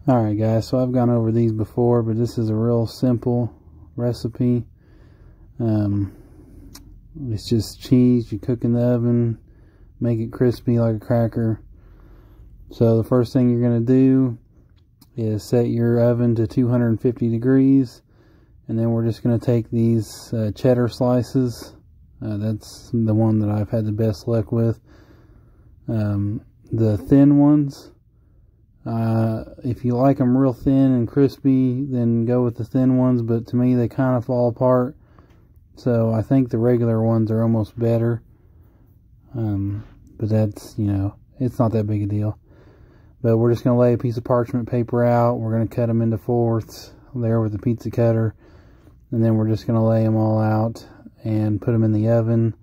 Alright guys, so I've gone over these before, but this is a real simple recipe. It's just cheese you cook in the oven, make it crispy like a cracker. So the first thing you're going to do is set your oven to 250 degrees, and then we're just going to take these cheddar slices. That's the one that I've had the best luck with. The thin ones, if you like them real thin and crispy, then go with the thin ones, but to me they kind of fall apart, so I think the regular ones are almost better. But that's, you know, it's not that big a deal. But we're just going to lay a piece of parchment paper out. We're going to cut them into fourths there with the pizza cutter, and then we're just going to lay them all out and put them in the oven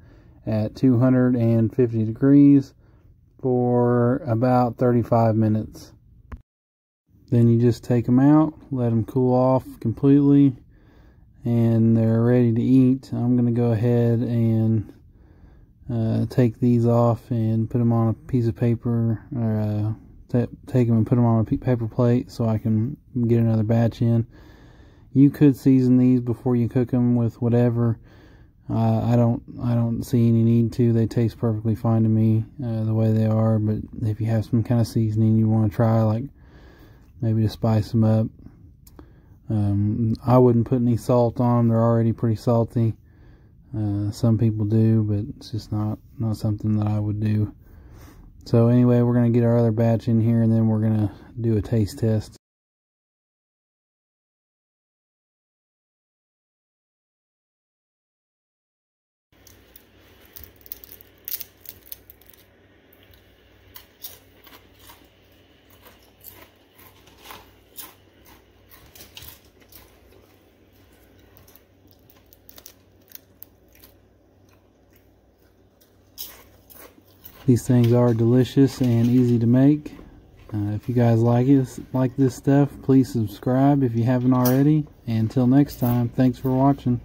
at 250 degrees for about 35 minutes. Then you just take them out, let them cool off completely, and they're ready to eat. I'm going to go ahead and take these off and put them on a piece of paper, or take them and put them on a paper plate so I can get another batch in. You could season these before you cook them with whatever. I don't see any need to. They taste perfectly fine to me the way they are, but if you have some kind of seasoning you want to try, like maybe to spice them up, I wouldn't put any salt on them. They're already pretty salty. Some people do, but it's just not something that I would do. So anyway, we're going to get our other batch in here, and then we're going to do a taste test. These things are delicious and easy to make. If you guys like this stuff, please subscribe if you haven't already. And until next time, thanks for watching.